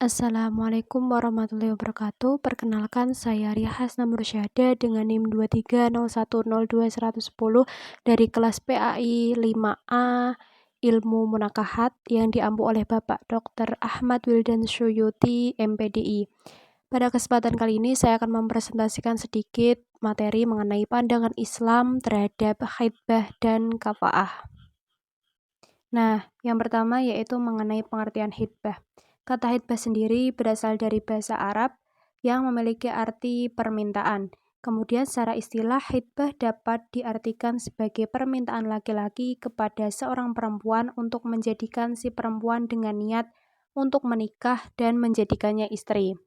Assalamualaikum warahmatullahi wabarakatuh. Perkenalkan, saya Ria Hasna Mursyada dengan NIM 23010210 dari kelas PAI 5A Ilmu Munakahat yang diampu oleh Bapak Dr. Ahmad Wildan Suyuti, MPDI. Pada kesempatan kali ini saya akan mempresentasikan sedikit materi mengenai pandangan Islam terhadap khitbah dan kafa'ah. Nah, yang pertama yaitu mengenai pengertian khitbah. Kata khitbah sendiri berasal dari bahasa Arab yang memiliki arti permintaan. Kemudian secara istilah khitbah dapat diartikan sebagai permintaan laki-laki kepada seorang perempuan untuk menjadikan si perempuan dengan niat untuk menikah dan menjadikannya istri.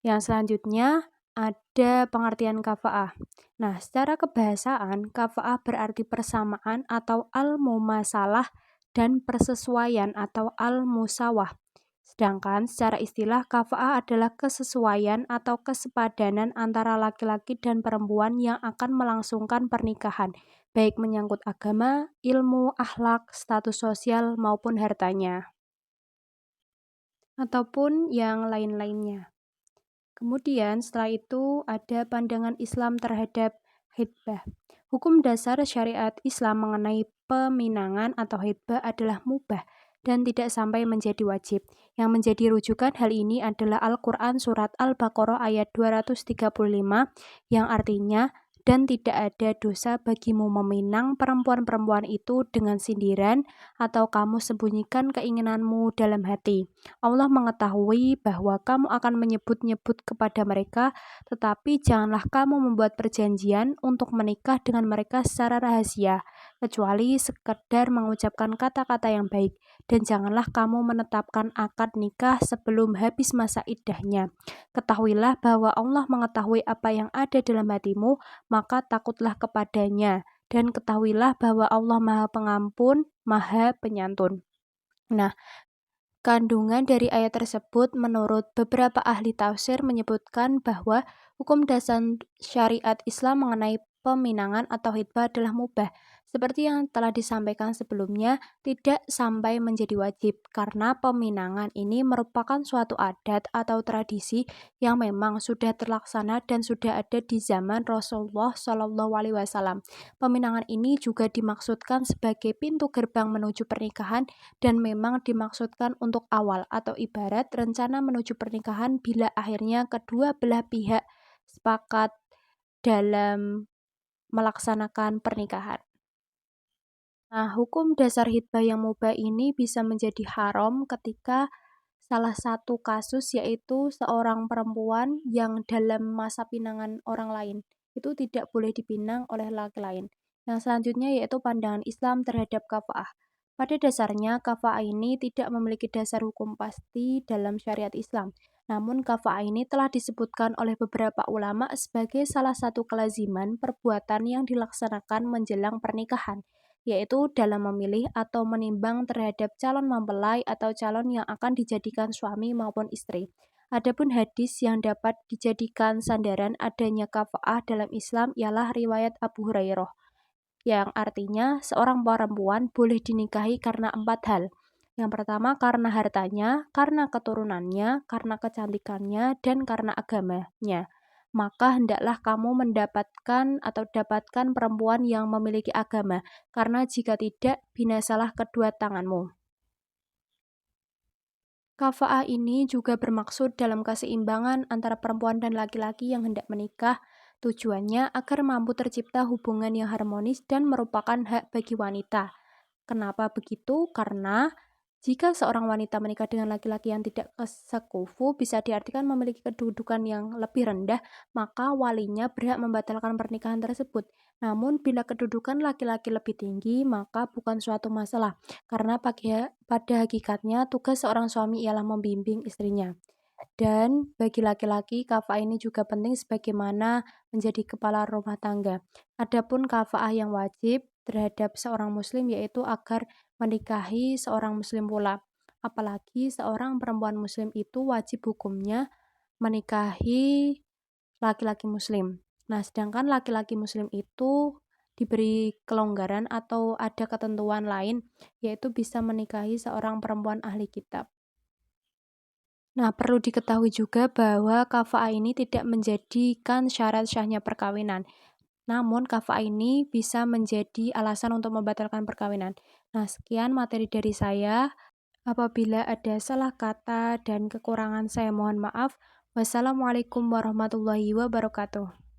Yang selanjutnya ada pengertian kafa'ah. Nah, secara kebahasaan, kafa'ah berarti persamaan atau al-mumasalah dan persesuaian atau al-musawah. Sedangkan secara istilah, kafa'ah adalah kesesuaian atau kesepadanan antara laki-laki dan perempuan yang akan melangsungkan pernikahan, baik menyangkut agama, ilmu, akhlak, status sosial, maupun hartanya, ataupun yang lain-lainnya. Kemudian setelah itu ada pandangan Islam terhadap khitbah. Hukum dasar syariat Islam mengenai peminangan atau khitbah adalah mubah dan tidak sampai menjadi wajib. Yang menjadi rujukan hal ini adalah Al-Quran Surat Al-Baqarah ayat 235 yang artinya, dan tidak ada dosa bagimu meminang perempuan-perempuan itu dengan sindiran atau kamu sembunyikan keinginanmu dalam hati. Allah mengetahui bahwa kamu akan menyebut-nyebut kepada mereka, tetapi janganlah kamu membuat perjanjian untuk menikah dengan mereka secara rahasia, kecuali sekedar mengucapkan kata-kata yang baik, dan janganlah kamu menetapkan akad nikah sebelum habis masa iddahnya. Ketahuilah bahwa Allah mengetahui apa yang ada dalam hatimu, maka takutlah kepadanya, dan ketahuilah bahwa Allah Maha Pengampun, Maha Penyantun. Nah, kandungan dari ayat tersebut menurut beberapa ahli tafsir menyebutkan bahwa hukum dasar syariat Islam mengenai peminangan atau khitbah adalah mubah. Seperti yang telah disampaikan sebelumnya, tidak sampai menjadi wajib karena peminangan ini merupakan suatu adat atau tradisi yang memang sudah terlaksana dan sudah ada di zaman Rasulullah SAW. Peminangan ini juga dimaksudkan sebagai pintu gerbang menuju pernikahan dan memang dimaksudkan untuk awal atau ibarat rencana menuju pernikahan bila akhirnya kedua belah pihak sepakat dalam melaksanakan pernikahan. Nah, hukum dasar khitbah yang mubah ini bisa menjadi haram ketika salah satu kasus yaitu seorang perempuan yang dalam masa pinangan orang lain itu tidak boleh dipinang oleh laki lain. Yang selanjutnya yaitu pandangan Islam terhadap kafa'ah. Pada dasarnya, kafa'ah ini tidak memiliki dasar hukum pasti dalam syariat Islam. Namun, kafa'ah ini telah disebutkan oleh beberapa ulama sebagai salah satu kelaziman perbuatan yang dilaksanakan menjelang pernikahan, yaitu dalam memilih atau menimbang terhadap calon mempelai atau calon yang akan dijadikan suami maupun istri. Adapun hadis yang dapat dijadikan sandaran adanya kafa'ah dalam Islam ialah riwayat Abu Hurairah, yang artinya seorang perempuan boleh dinikahi karena 4 hal. Yang pertama karena hartanya, karena keturunannya, karena kecantikannya, dan karena agamanya. Maka hendaklah kamu mendapatkan atau dapatkan perempuan yang memiliki agama, karena jika tidak, binasalah kedua tanganmu. Kafa'ah ini juga bermaksud dalam keseimbangan antara perempuan dan laki-laki yang hendak menikah. Tujuannya agar mampu tercipta hubungan yang harmonis dan merupakan hak bagi wanita. Kenapa begitu? Karena jika seorang wanita menikah dengan laki-laki yang tidak sekufu, bisa diartikan memiliki kedudukan yang lebih rendah, maka walinya berhak membatalkan pernikahan tersebut. Namun, bila kedudukan laki-laki lebih tinggi, maka bukan suatu masalah, karena pada hakikatnya tugas seorang suami ialah membimbing istrinya. Dan bagi laki-laki, kafa'ah ini juga penting sebagaimana menjadi kepala rumah tangga. Adapun kafa'ah yang wajib terhadap seorang muslim yaitu agar menikahi seorang muslim pula. Apalagi seorang perempuan muslim itu wajib hukumnya menikahi laki-laki muslim. Nah, sedangkan laki-laki muslim itu diberi kelonggaran atau ada ketentuan lain, yaitu bisa menikahi seorang perempuan ahli kitab. Nah, perlu diketahui juga bahwa kafa'ah ini tidak menjadikan syarat syahnya perkawinan. Namun, kafa'ah ini bisa menjadi alasan untuk membatalkan perkawinan. Nah, sekian materi dari saya. Apabila ada salah kata dan kekurangan saya mohon maaf. Wassalamualaikum warahmatullahi wabarakatuh.